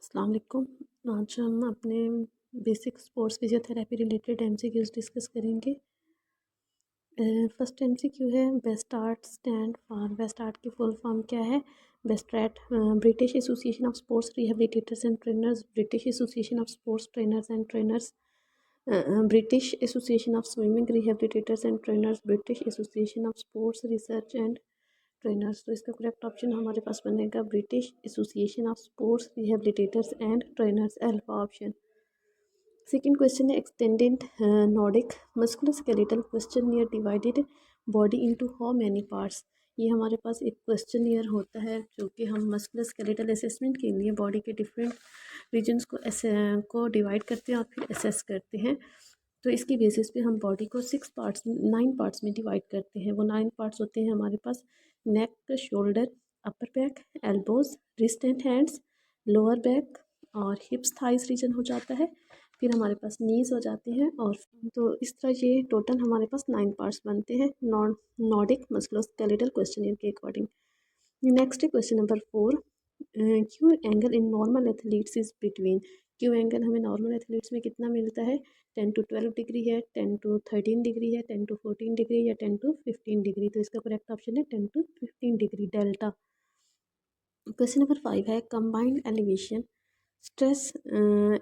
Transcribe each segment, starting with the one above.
अस्सलाम वालेकुम। आज हम अपने basic sports physiotherapy related MCQs discuss करेंगे। फर्स्ट एमसीक्यू है best art stand for. Best art की फुल फॉर्म क्या है? Best art British Association of Sports Rehabilitators and Trainers, British Association of Sports Trainers and Trainers, British Association of Swimming Rehabilitators and Trainers, British Association of Sports Research and Trainers. तो इसका correct option हमारे पास बनेगा British Association of Sports Rehabilitators and Trainers, alpha option. Second question है extended Nordic musculoskeletal questionnaire divided body into how many parts. ये हमारे पास एक questionnaire होता है जो कि हम मस्कुलोस्केलेटल असेसमेंट के लिए बॉडी के डिफरेंट रीजन्स को डिवाइड करते हैं और फिर असेस करते हैं। तो इसकी बेसिस पे हम बॉडी को 9 पार्ट्स में डिवाइड करते हैं। वो 9 पार्ट्स होते हैं हमारे पास: neck, shoulder, upper back, elbows, wrist and hands, lower back और हिप्स थाइस रीजन हो जाता है। फिर हमारे पास नीज हो जाते हैं। और तो इस तरह ये टोटल हमारे पास 9 पार्ट्स बनते हैं नॉर्डिक मस्कुलोस्केलेटल क्वेश्चनियर के अकॉर्डिंग। नेक्स्ट है question number 4। Q angle in normal athletes is between. Q angle हमें नॉर्मल एथलीट्स में कितना मिलता है? 10 to 12 डिग्री है, 10 to 13 डिग्री है, 10 to 14 डिग्री या 10 to 15 डिग्री। तो इसका करेक्ट ऑप्शन है 10 to 15 degree, delta. Question number 5 है combined elevation stress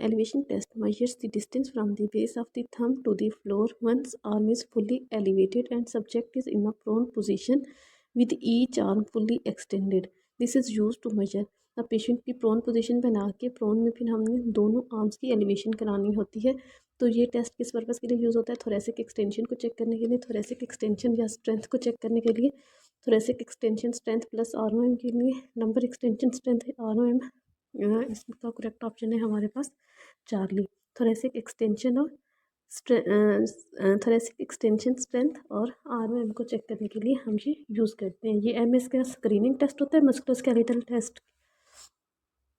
elevation test measures the distance from the base of the thumb to the floor. One's arm is fully elevated and subject is in a prone position with each arm fully extended. This is used to measure a patient की prone position बना के prone में फिर हमने दोनों arms की elevation करानी होती है। तो ये टेस्ट किस पर्पज़ के लिए यूज़ होता है? थोरेसिक एक्सटेंशन को चेक करने के लिए, थोरेसिक एक्सटेंशन या स्ट्रेंथ को चेक करने के लिए। Thoracic extension strength plus ROM के लिए, नंबर एक्सटेंशन स्ट्रेंथ आरओएम। इसका करेक्ट ऑप्शन है हमारे पास चार्ली। थोरेसिक एक्सटेंशन और थोरेसिक एक्सटेंशन स्ट्रेंथ और आरओएम को चेक करने के लिए हम ये यूज़ करते हैं। ये एमएस का स्क्रीनिंग टेस्ट होता है, मस्कुलोस्केलेटल टेस्ट।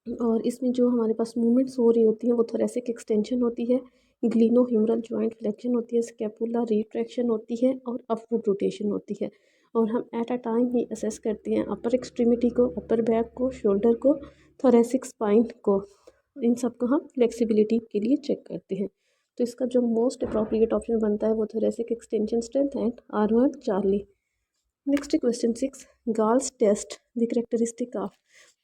और इसमें जो हमारे पास मूवमेंट्स हो रही होती हैं वो थोरेसिक एक्सटेंशन होती है, ग्लिनोह्यूमरल जॉइंट फ्लेक्शन होती है, स्कैपुला रिट्रैक्शन होती है और अपवर्ड रोटेशन होती है। और हम at a time he assess करते हैं अपर एक्सट्रीमिटी को, अपर बैक को, शोल्डर को, थोरेसिक स्पाइन को। इन सब को हम फ्लेक्सिबिलिटी के लिए चेक करते हैं। तो इसका जो मोस्ट अप्रोप्रिएट ऑप्शन बनता है वो thoracic extension strength and ROM Charlie. Next question 6। GALS test the characteristic of.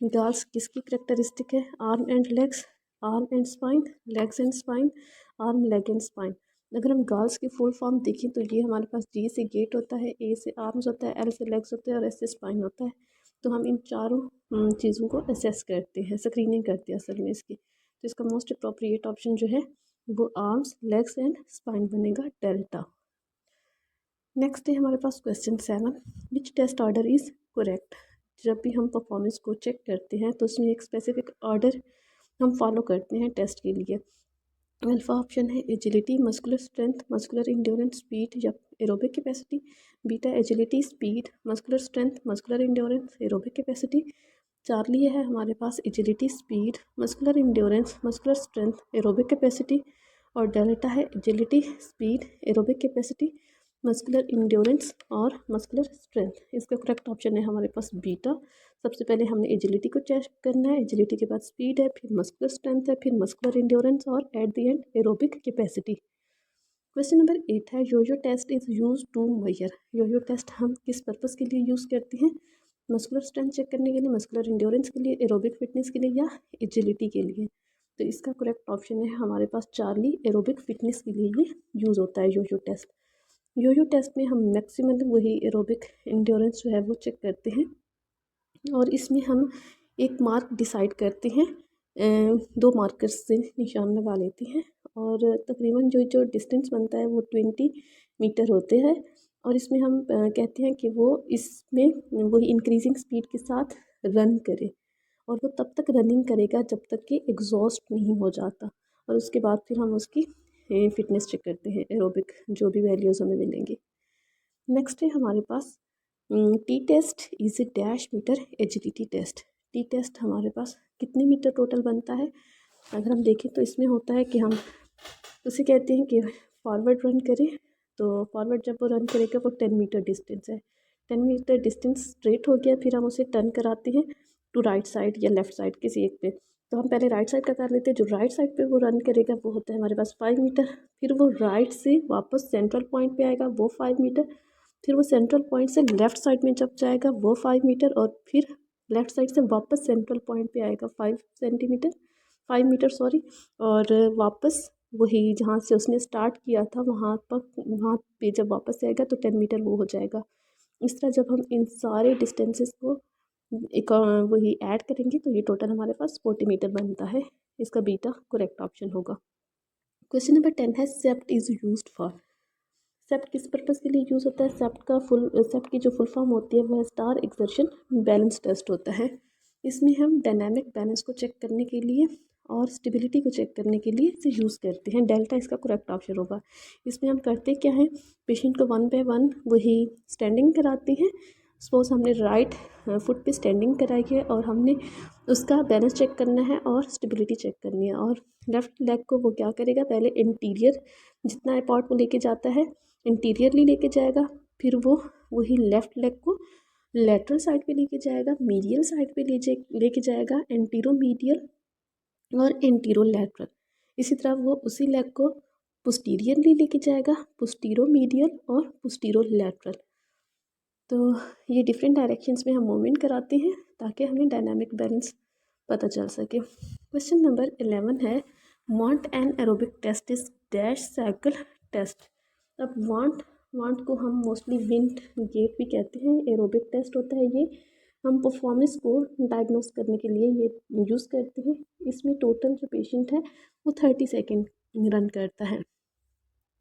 GALS किसकी करेक्टरिस्टिक है? Arm and legs, arm and spine, legs and spine, arm leg and spine. अगर हम गाल्स की full form देखें तो ये हमारे पास जी से गेट होता है, ए से आर्म्स होता है, एल से लेग्स होते हैं और एस से स्पाइन होता है। तो हम इन चारों चीज़ों को असेस करते हैं, स्क्रीनिंग करते हैं असल में इसकी। तो इसका मोस्ट अप्रोप्रिएट ऑप्शन जो है वो आर्म्स, लेग्स एंड स्पाइन बनेगा, डेल्टा। नेक्स्ट है हमारे पास question 7। Which test order is correct. जब भी हम परफॉर्मेंस को चेक करते हैं तो उसमें एक स्पेसिफिक ऑर्डर हम फॉलो करते हैं टेस्ट के लिए। अल्फा ऑप्शन है agility, muscular strength, muscular endurance, speed या aerobic capacity. Beta agility, speed, muscular strength, muscular endurance, aerobic capacity. Charlie है हमारे पास agility, speed, muscular endurance, muscular strength, aerobic capacity. और डेल्टा है agility, speed, aerobic capacity, muscular endurance और muscular strength. इसका correct option है हमारे पास बीटा। सबसे पहले हमने एजिलिटी को चेक करना है, एजिलिटी के बाद स्पीड है, फिर मस्कुलर स्ट्रेंथ है, फिर मस्कुलर इंड्योरेंस और at the end aerobic capacity. Question number 8 है yoyo test is use to measure. Yoyo test हम किस पर्पज़ के लिए यूज़ करते हैं? मस्कुलर स्ट्रेंथ चेक करने के लिए, मस्कुलर इंड्योरेंस के लिए, एरोबिक फिटनेस के लिए या एजिलिटी के लिए। तो इसका करेक्ट ऑप्शन है हमारे पास चार्ली, एरोबिक फिटनेस के लिए ये यूज़ होता है योयो टेस्ट। योयो टेस्ट में हम मैक्सिमम वही एरोबिक इंड्योरेंस जो है वो चेक करते हैं। और इसमें हम एक मार्क डिसाइड करते हैं, 2 मार्कर्स से निशान लगा लेते हैं। और तकरीबन जो डिस्टेंस बनता है वो 20 मीटर होते हैं। और इसमें हम कहते हैं कि वो इसमें वही इंक्रीजिंग स्पीड के साथ रन करे। और वो तब तक रनिंग करेगा जब तक कि एग्जॉस्ट नहीं हो जाता। और उसके बाद फिर हम उसकी फिटनेस चेक करते हैं, एरोबिक जो भी वैल्यूज़ हमें मिलेंगी। नेक्स्ट है हमारे पास T test is a dash metre agility test. T test हमारे पास कितने मीटर टोटल बनता है? अगर हम देखें तो इसमें होता है कि हम उसे कहते हैं कि फॉरवर्ड रन करें। तो फॉरवर्ड जब वो रन करेगा वो 10 मीटर डिस्टेंस है। 10 मीटर डिस्टेंस स्ट्रेट हो गया, फिर हम उसे टर्न कराते हैं टू राइट साइड या लेफ्ट साइड किसी एक पे। तो हम पहले राइट साइड का कर लेते हैं। जो राइट साइड पे वो रन करेगा वो होता है हमारे पास 5 मीटर। फिर वो राइट से वापस सेंट्रल पॉइंट पे आएगा, वो 5 मीटर। फिर वो सेंट्रल पॉइंट से लेफ़्ट साइड में जब जाएगा वो 5 मीटर, और फिर लेफ़्ट साइड से वापस सेंट्रल पॉइंट पे आएगा 5 सेंटीमीटर, 5 मीटर सॉरी। और वापस वही जहाँ से उसने स्टार्ट किया था वहाँ पे जब वापस आएगा तो 10 मीटर वो हो जाएगा। इस तरह जब हम इन सारे डिस्टेंसेस को एक वही ऐड करेंगे तो ये टोटल हमारे पास 40 मीटर बनता है। इसका बीटा करेक्ट ऑप्शन होगा। क्वेश्चन नंबर 10 है सेप्ट इज़ यूज्ड फॉर। सेप्ट किस पर्पज़ के लिए यूज़ होता है? सेप्ट की जो फुल फॉर्म होती है वो है स्टार एक्सर्शन बैलेंस टेस्ट होता है। इसमें हम डायनामिक बैलेंस को चेक करने के लिए और स्टेबिलिटी को चेक करने के लिए इसे यूज़ करते हैं। डेल्टा इसका करेक्ट ऑप्शन होगा। इसमें हम करते क्या हैं, पेशेंट को 1 बाय 1 वही स्टैंडिंग कराते हैं। सपोज हमने राइट फुट पे स्टैंडिंग कराई है और हमने उसका बैलेंस चेक करना है और स्टेबिलिटी चेक करनी है। और लेफ़्ट लेग को वो क्या करेगा, पहले इंटीरियर जितना पार्ट वो लेके जाता है इंटीरियरली लेके जाएगा, फिर वो वही लेफ़्ट लेग को लेटरल साइड पे लेके जाएगा, मीडियल साइड पे लेके जाएगा, एंटीरो मीडियल और एंटीरो लेटरल। इसी तरह वो उसी लेग को पोस्टीरियरली लेके जाएगा, पोस्टीरो मीडियल और पोस्टीरो लेटरल। तो ये डिफरेंट डायरेक्शंस में हम मूवमेंट कराते हैं ताकि हमें डायनामिक बैलेंस पता चल सके। क्वेश्चन नंबर 11 है Wingate anaerobic test is dash cycle test. अब वांट को हम मोस्टली विंड गेट भी कहते हैं। एरोबिक टेस्ट होता है ये, हम परफॉर्मेंस को डायग्नोस करने के लिए ये यूज़ करते हैं। इसमें टोटल जो पेशेंट है वो 30 सेकेंड रन करता है,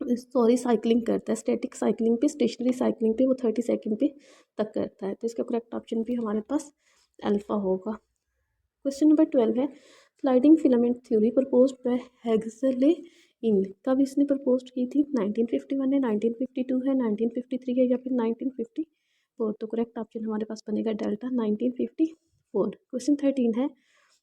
सॉरी साइकिलिंग करता है। स्टैटिक साइकिलिंग पे, स्टेशनरी साइकिलिंग पे वो 30 सेकेंड पे तक करता है। तो इसका करेक्ट ऑप्शन भी हमारे पास अल्फ़ा होगा। क्वेश्चन नंबर 12 है sliding filament theory proposed by Huxley in. कब इसने प्रपोज की थी? 1951 है, 1952 है, 1953 है या फिर 1954। तो करेक्ट ऑप्शन हमारे पास बनेगा डेल्टा 1954। क्वेश्चन 13 है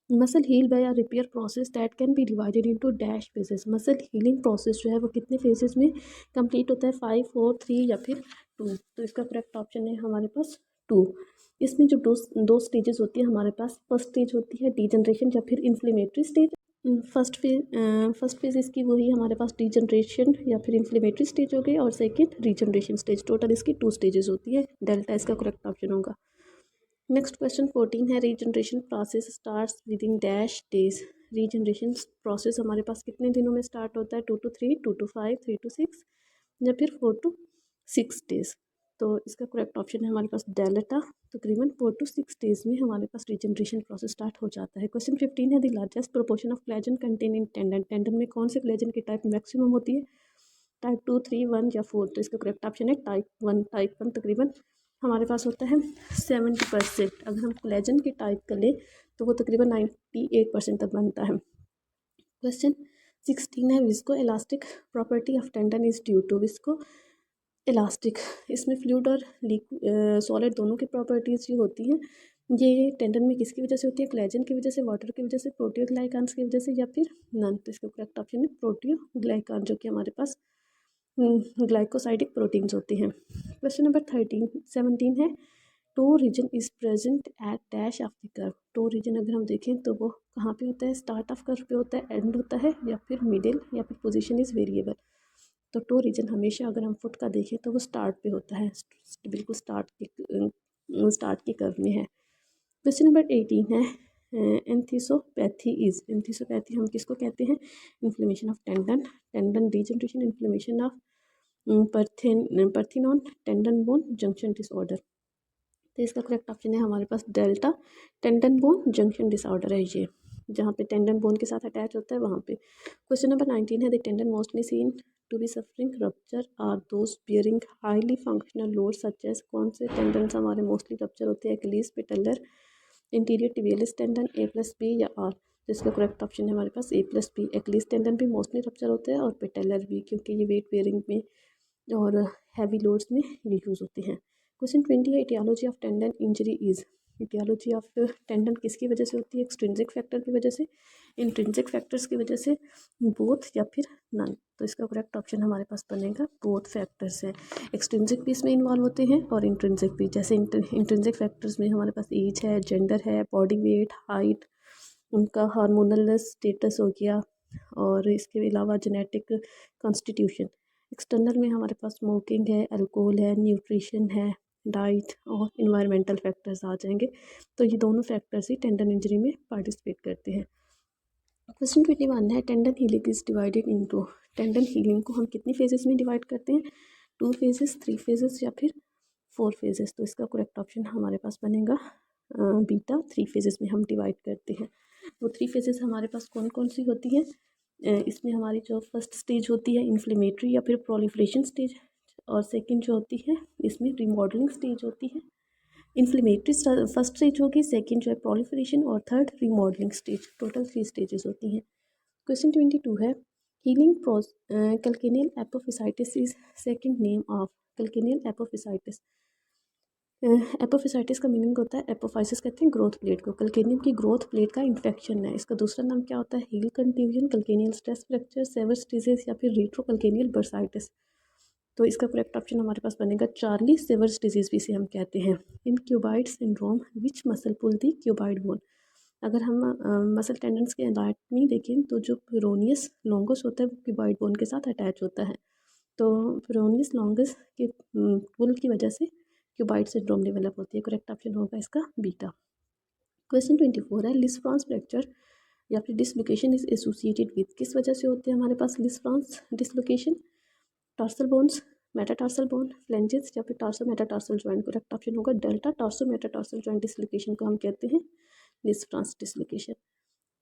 muscle heal by a repair process that can be divided into dash phases. Muscle healing process जो है वो कितने फेजेस में कंप्लीट होता है? 5, 4, 3 या फिर 2। तो इसका करेक्ट ऑप्शन है हमारे पास 2। इसमें जो दो स्टेजेस होती है हमारे पास, फर्स्ट स्टेज होती है डीजनरेशन या फिर इन्फ्लेमेटरी स्टेज। फर्स्ट फेज इसकी वही हमारे पास डीजनरेशन या फिर इन्फ्लेमेटरी स्टेज हो गई, और सेकेंड रीजनरेशन स्टेज। टोटल इसकी 2 स्टेजेस होती है। डेल्टा इसका करेक्ट ऑप्शन होगा। नेक्स्ट क्वेश्चन 14 है regeneration process starts with in dash days. Regeneration process हमारे पास कितने दिनों में स्टार्ट होता है? 2 to 3, 2 to 5, 3 to 6 या फिर 4 to 6 डेज। तो इसका करेक्ट ऑप्शन है हमारे पास डेल्टा। तकरीबन 4 to 6 डेज में हमारे पास रीजनरेशन प्रोसेस स्टार्ट हो जाता है। क्वेश्चन 15 है the largest proportion of collagen contain in tendon. Tendon में कौन से कोलेजन की टाइप मैक्सिमम होती है? टाइप 2, 3, 1 या 4। तो इसका करेक्ट ऑप्शन है टाइप 1। टाइप 1 तकरीबन हमारे पास होता है 70%। अगर हम कोलेजन की टाइप कर लें तो वो तकरीबन 98% तक बनता है। क्वेश्चन 16 है visco elastic property of tendon is due to. Visco elastic, इसमें फ्लूइड और सॉलिड दोनों की प्रॉपर्टीज़ जो होती हैं ये टेंडन में किसकी वजह से होती है? कोलेजन की वजह से, वाटर की वजह से, प्रोटियोग्लाइकान्स की वजह से या फिर नन। तो इसका करेक्ट ऑप्शन है प्रोटियोग्लाइकान, जो कि हमारे पास ग्लाइकोसाइडिक प्रोटीन्स होते हैं। क्वेश्चन नंबर 17 है toe region is present at dash of the curve. Toe region अगर हम देखें तो वो कहाँ पे होता है? स्टार्ट ऑफ कर्व पे होता है, एंड होता है या फिर मिडिल या फिर पोजीशन इज़ वेरिएबल। तो टो रीजन हमेशा अगर हम फुट का देखें तो वो स्टार्ट पे होता है, बिल्कुल स्टार्ट के कर्व में है। क्वेश्चन नंबर 18 है एंथीसोपैथी इज। एंथीसोपैथी हम किसको कहते हैं? Inflammation of tendon, tendon degeneration, inflammation of paratenon, tendon bone junction disorder. तो इसका करेक्ट ऑप्शन है हमारे पास delta. Tendon bone junction disorder है ये, जहाँ पे टेंडन बोन के साथ अटैच होता है वहाँ पे। क्वेश्चन नंबर 19 है the tendon mostly seen to be suffering rupture are those bearing highly functional load such as. कौन से टेंडन्स हमारे मोस्टली रप्चर होते हैं? Achilles, patellar, anterior tibialis tendon, A+B या R। तो इसका करेक्ट ऑप्शन है हमारे पास A+B। एक्लीज टेंडन भी मोस्टली रप्चर होते हैं और पेटेलर भी, क्योंकि ये वेट बेयरिंग में और हैवी लोड्स में ये यूज़ होते हैं। क्वेश्चन 20 है etiology of tendon injury is. etiology of tendon किसकी वजह से होती है, एक्सट्रिंसिक फैक्टर की वजह से, इंट्रिंसिक फैक्टर्स की वजह से, बोथ या फिर नन। तो इसका करेक्ट ऑप्शन हमारे पास बनेगा बोथ फैक्टर्स है। एक्सट्रिंसिक भी इसमें इन्वॉल्व होते हैं और इंट्रिंसिक भी। जैसे इंट्रिंसिक फैक्टर्स में हमारे पास एज है, जेंडर है, बॉडी वेट, हाइट, उनका हार्मोनल स्टेटस हो गया, और इसके अलावा जेनेटिक कॉन्स्टिट्यूशन। एक्सटर्नल में हमारे पास स्मोकिंग है, अल्कोहल है, न्यूट्रिशन है, डाइट और इन्वायरमेंटल फैक्टर्स आ जाएंगे। तो ये दोनों फैक्टर्स ही टेंडन इंजरी में पार्टिसिपेट करते हैं। क्वेश्चन 21 है tendon healing is divided into. Tendon healing को हम कितनी फेजेस में डिवाइड करते हैं, 2 फेजेस, 3 फेजेस या फिर 4 फेजेस। तो इसका करेक्ट ऑप्शन हमारे पास बनेगा बीटा, 3 फेजेस में हम डिवाइड करते हैं। वो 3 फेजेस हमारे पास कौन कौन सी होती हैं, इसमें हमारी जो फर्स्ट स्टेज होती है इन्फ्लेमेटरी या फिर प्रोलिफरेशन स्टेज, और सेकंड जो होती है इसमें रिमॉडलिंग स्टेज होती है। इन्फ्लेमेटरी फर्स्ट स्टेज होगी, सेकंड जो है प्रोलिफरेशन, और third remodelling stage. Total 3 stages होती हैं। क्वेश्चन 22 है healing calcaneal apophysitis is second name of. Calcaneal apophysitis, apophysitis का मीनिंग होता है, एपोफाइसिस कहते हैं ग्रोथ प्लेट को, कैल्केनियम की ग्रोथ प्लेट का इन्फेक्शन है। इसका दूसरा नाम क्या होता है, heel contusion, calcaneal stress fracture, Sever's disease या फिर रेट्रो कैल्केनियल बर्साइटिस। तो इसका करेक्ट ऑप्शन हमारे पास बनेगा चार्ली सेवर्स डिजीज भी इसे हम कहते हैं। In cuboid syndrome which muscle pull the cuboid bone. अगर हम मसल टेंडेंस के एनाटॉमी देखें तो जो पेरोनियस लॉन्गस होता है वो क्यूबाइड बोन के साथ अटैच होता है। तो पेरोनियस लॉन्गस के पुल की वजह से क्यूबाइड सिंड्रोम डेवलप होती है। करेक्ट ऑप्शन होगा इसका बीटा। क्वेश्चन 24 है लिस्फ्रांस फ्रैक्चर या फिर डिसलोकेशन इज एसोसिएटेड विद। किस वजह से होते हैं हमारे पास Lisfranc dislocation, tarsal bones, metatarsal bone, phalanges या फिर tarsometatarsal joint. Correct option होगा delta, tarsometatarsal joint dislocation को हम कहते हैं लिस्फ्रांस डिसलोकेशन।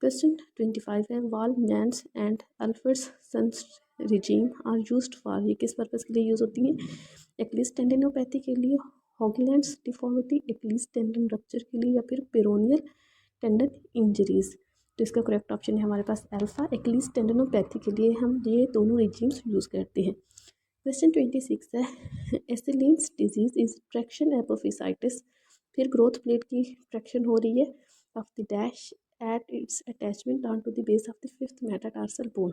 क्वेश्चन 25 है wall man's and Alfredson's regime are used for. ये किस पर्पज़ के लिए यूज़ होती हैं, एक्लिस टेंडिनोपैथी के लिए, हॉगलैंड्स डिफॉर्मिटी, एक्लिस टेंडन रप्चर के लिए, या फिर पेरोनियल टेंडन इंजरीज। तो इसका करेक्ट ऑप्शन है हमारे पास अल्फा, एक्लिस टेंडनोपैथी के लिए हम ये दोनों रिजीम्स यूज़ करते हैं। क्वेश्चन 26 है Iselin's disease is traction apophysitis. फिर ग्रोथ प्लेट की ट्रैक्शन हो रही है of the dash at its attachment on to the base of the 5th metatarsal bone.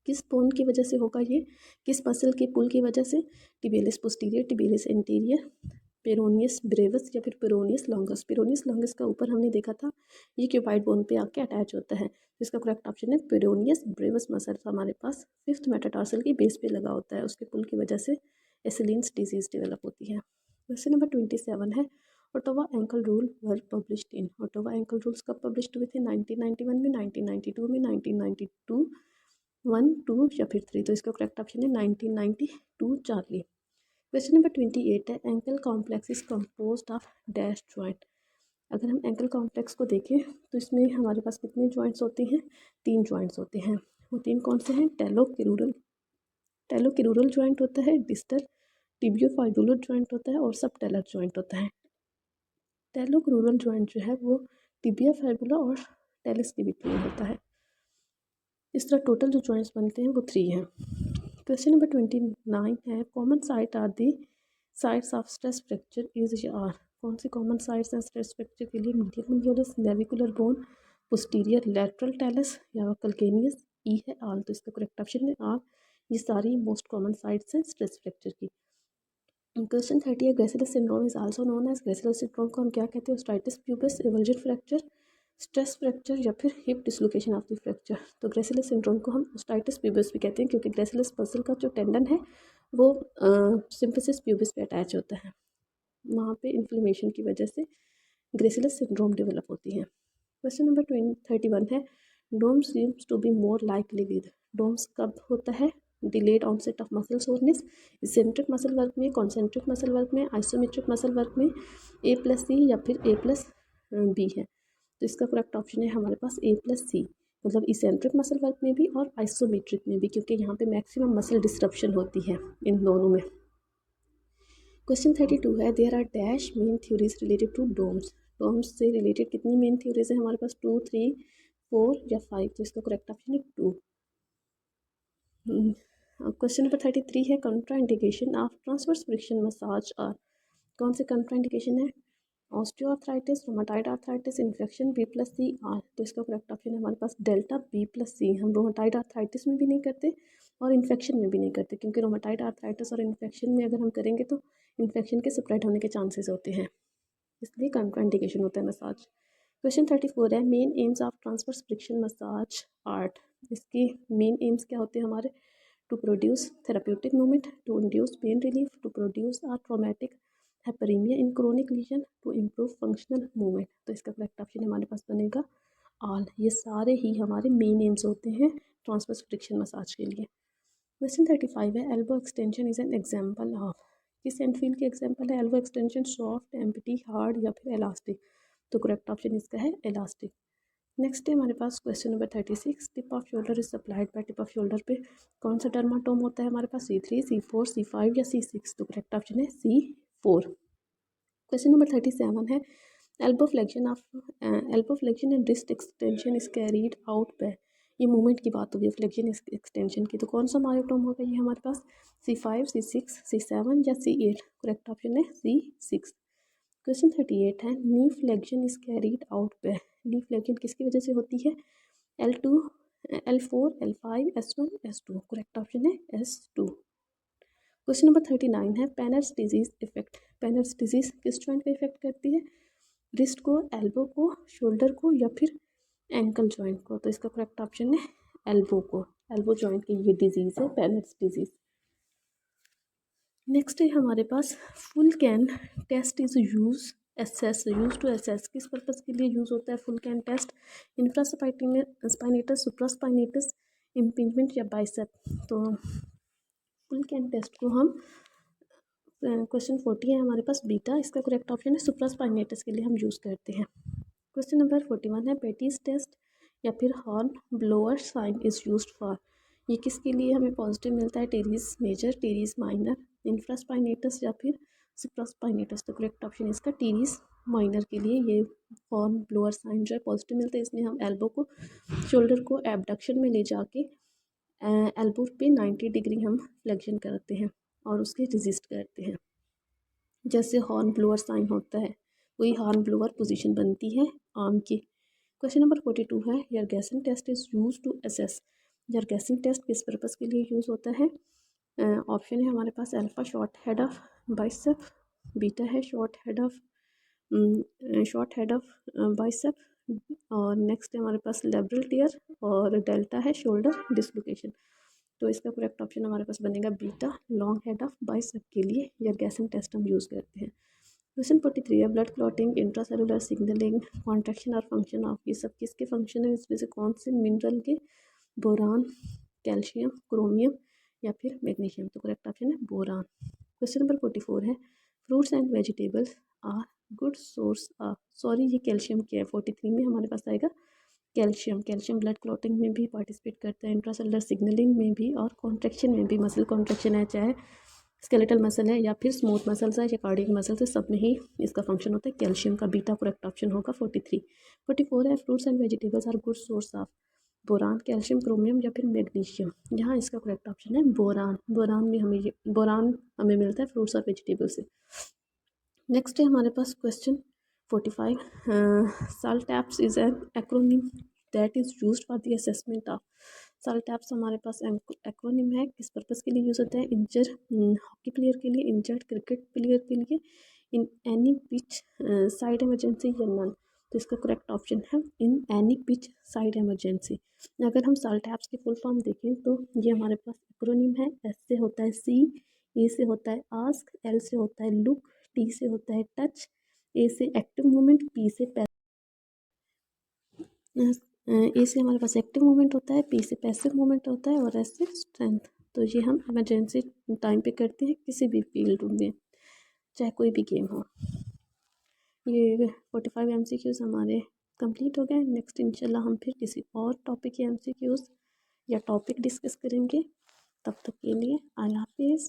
किस बोन की वजह से होगा ये, किस मसल के पुल की वजह से, टिबियलिस पोस्टीरियर, टिबियलिस एंटीरियर, पेरोनियस ब्रेवस या फिर पेरोनियस लॉन्गस। पेरोनियस लॉन्गस का ऊपर हमने देखा था ये क्यूबाइड बोन पे आके अटैच होता है। तो इसका करेक्ट ऑप्शन है पेरोनियस ब्रेवस मसल हमारे पास 5th मेटाटार्सल की बेस पे लगा होता है, उसके पुल की वजह से एसिलिन्स डिजीज डेवलप होती है। क्वेश्चन नंबर 27 है Ottawa ankle rule were published in. Ottawa ankle rules कब पब्लिश्ड हुए थे, 1991 में, 1992 में, 1992 1 2 या फिर 3। तो इसका करेक्ट ऑप्शन है 1992 चार्ली। क्वेश्चन नंबर 28 है ankle complex is composed of dash joint. अगर हम एंकल कॉम्प्लेक्स को देखें तो इसमें हमारे पास कितने जॉइंट्स होते हैं, 3 जॉइंट्स होते हैं। वो 3 कौन से हैं, टेलोक्यूरल जॉइंट होता है, डिस्टल टिबियोफाइबुलर जॉइंट होता है और सबटेलर जॉइंट होता है। टेलोक्यूरल जॉइंट जो है वो टिबिया फाइबुला और टेलिस के बीच में होता है। इस तरह टोटल जो जॉइंट्स बनते हैं वो 3 हैं। क्वेश्चन नंबर 29 है common site are the sites of stress fracture is are. कौन सी कॉमन साइट्स हैं स्ट्रेस फ्रैक्चर के लिए, medial malleolus, navicular bone, posterior lateral talus या कल्केनियस। ई है आल। तो इसका करेक्ट ऑप्शन है आल। ये सारी मोस्ट कॉमन साइट्स हैं स्ट्रेस फ्रैक्चर की। क्वेश्चन 30 है gracilis syndrome is also known as. Gracilis syndrome को हम क्या कहते हैं, osteitis pubis, avulsion fracture, stress fracture या फिर hip dislocation of the fracture. तो ग्रेसिलस सिंड्रोम को हम ऑस्टाइटिस प्यूबिस भी कहते हैं क्योंकि ग्रेसिलस मसल का जो टेंडन है वो सिम्फिसिस प्यूबिस पे अटैच होता है, वहाँ पे इन्फ्लेमेशन की वजह से ग्रेसिलस सिंड्रोम डेवलप होती है। क्वेश्चन नंबर 31 है DOMS seems to be more likely with. DOMS कब होता है, delayed onset of muscle soreness, eccentric muscle work में, कॉन्सेंट्रिक मसल वर्क में, आइसोमेट्रिक मसल वर्क में, A+C या फिर A+B है। तो इसका करेक्ट ऑप्शन है हमारे पास A+C, मतलब इसेंट्रिक मसल वर्क में भी और आइसोमेट्रिक में भी, क्योंकि यहाँ पे मैक्सिमम मसल डिस्ट्रप्शन होती है इन दोनों में। क्वेश्चन 32 है there are dash main theories related to DOMS. DOMS से रिलेटेड कितनी मेन थ्योरीज है हमारे पास, 2 3 4 या 5। तो इसका करेक्ट ऑप्शन है 2। क्वेश्चन नंबर 33 है contraindication of transverse friction massage are. कौन से कंट्रा इंडिकेशन है, osteoarthritis, rheumatoid arthritis, infection B plus C are. तो इसका करेक्ट ऑप्शन है हमारे पास डेल्टा बी प्लस सी। हम रोमाटाइड आर्थराइटिस में भी नहीं करते और इन्फेक्शन में भी नहीं करते, क्योंकि रोमाटाइड आर्थराइटिस और इन्फेक्शन में अगर हम करेंगे तो इन्फेक्शन के स्प्रेड होने के चांसेस होते हैं, इसलिए कंट्राइंडिकेशन होता है मसाज। क्वेश्चन 34 है main aims of transverse friction massage are. इसके मेन एम्स क्या होते हैं हमारे? To produce therapeutic movement, to induce pain relief, to produce are traumatic hyperaemia in chronic lesion, to improve functional movement. तो इसका correct option हमारे पास बनेगा ऑल। ये सारे ही हमारे मेन एम्स होते हैं ट्रांसवर्स फ्रिक्शन मसाज के लिए। क्वेश्चन 35 है elbow extension is an example of. किस एंड फील की एग्जाम्पल है elbow extension? Soft, empty, hard या फिर इलास्टिक। तो करेक्ट ऑप्शन इसका है इलास्टिक। नेक्स्ट है हमारे पास question number 36, tip of shoulder is supplied by. Tip of shoulder पे कौन सा डर्माटोम होता है हमारे पास? C3, C4, C5 या C6। तो करेक्ट ऑप्शन है C4। क्वेश्चन नंबर 37 है elbow flexion and wrist extension is carried out bye. ये मूवमेंट की बात होगी फ्लेक्शन एक्सटेंशन की, तो कौन सा मायोटोम होगा ये हमारे पास? C5, C6, C7 या C8। करेक्ट ऑप्शन है C6। क्वेश्चन 38 है knee flexion is carried out by. Knee flexion किसकी वजह से होती है? L2, L4, L5, S1, S2। Correct option है S2। क्वेश्चन नंबर 39 है पेनर्स डिजीज इफेक्ट। पेनर्स डिजीज किस जॉइंट को इफेक्ट करती है? रिस्ट को, एल्बो को, शोल्डर को या फिर एंकल जॉइंट को। तो इसका करेक्ट ऑप्शन है एल्बो को। एल्बो जॉइंट की ये डिजीज़ है पेनर्स डिजीज़। नेक्स्ट है हमारे पास full can test is use to assess. किस पर्पज़ के लिए यूज़ होता है full can test? Infraspinatus, supraspinatus, impingement या बाइसेप। तो फुल कैन टेस्ट को हम क्वेश्चन 40 है हमारे पास बीटा, इसका करेक्ट ऑप्शन है सुप्रास्पाइनेटस के लिए हम यूज़ करते हैं। क्वेश्चन नंबर 41 है पेटीज टेस्ट या फिर horn blower sign is used for. ये किसके लिए हमें पॉजिटिव मिलता है? Teres major, teres minor, infraspinatus या फिर सुप्रास्पाइनेटस। तो करेक्ट ऑप्शन इसका टेरीज माइनर के लिए ये हॉर्न ब्लोअर साइन जो है पॉजिटिव मिलता है, इसलिए हम एल्बो को, शोल्डर को एबडक्शन में ले जाके एल्बो पे 90 डिग्री हम फ्लेक्शन करते हैं और उसके रेजिस्ट करते हैं, जैसे हॉर्न ब्लोअर साइन होता है वही हॉर्न ब्लोअर पोजीशन बनती है आर्म की। क्वेश्चन नंबर 42 है Yergason test is use to assess. Yergason test किस पर्पज़ के लिए यूज़ होता है? ऑप्शन है हमारे पास alpha short head of bicep, beta है शॉर्ट हेड ऑफ बाइसेप, और नेक्स्ट है हमारे पास लेब्रल टियर, और डेल्टा है शोल्डर डिसलोकेशन। तो इसका करेक्ट ऑप्शन हमारे पास बनेगा beta, long head of bicep के लिए यरगैसन टेस्ट हम यूज़ करते हैं। क्वेश्चन 43 है blood clotting, intracellular signalling, contraction और फंक्शन ऑफ। ये सब किसके फंक्शन है? इसमें से कौन से मिनरल के? बोरान, कैल्शियम, क्रोमियम या फिर मैग्नीशियम। तो करेक्ट ऑप्शन है बोरान। क्वेश्चन नंबर 44 है fruits and vegetables are good source of. Sorry ये कैल्शियम क्या है? 43 में हमारे पास आएगा कैल्शियम। कैल्शियम ब्लड क्लॉटिंग में भी पार्टिसिपेट करता है, इंट्रासेलुलर सिग्नलिंग में भी और कॉन्ट्रैक्शन में भी। मसल कॉन्ट्रैक्शन है, चाहे स्केलेटल मसल है या फिर स्मूथ मसल्स है या कार्डियक मसल्स है, सब में ही इसका फंक्शन होता है कैल्शियम का। बीटा करेक्ट ऑप्शन होगा 43। 44 है fruits and vegetables are good source of boron, calcium, chromium या फिर मैग्नीशियम। यहाँ इसका करेक्ट ऑप्शन है बोरान। बोरान हमें मिलता है फ्रूट्स और वेजिटेबल से। नेक्स्ट है हमारे पास question 45, SALTAPS is an acronym that is used for the assessment of. SALTAPS हमारे पास एक्रोनिम है, किस पर्पज़ के लिए यूज़ होता है? इंजर हॉकी प्लेयर के लिए, इंजर्ड क्रिकेट प्लेयर के लिए, in any pitch side emergency या नन। तो इसका करेक्ट ऑप्शन है in any pitch side emergency. अगर हम साल्टैप्स की फुल फॉर्म देखें तो ये हमारे पास एक्रोनिम है। एस से होता है सी, ए से होता है आस्क, एल से होता है लुक, टी से होता है टच, ए से एक्टिव मूवमेंट, पी से ए से हमारे पास एक्टिव मूवमेंट होता है, पी से पैसिव मूवमेंट होता है और एस से स्ट्रेंथ। तो ये हम इमरजेंसी टाइम पे करते हैं किसी भी फील्ड में, चाहे कोई भी गेम हो। ये 45 MCQs हमारे कंप्लीट हो गए। नेक्स्ट इंशाल्लाह हम फिर किसी और टॉपिक के MCQs या टॉपिक डिस्कस करेंगे। तब तक के लिए अल्लाह हाफिज़।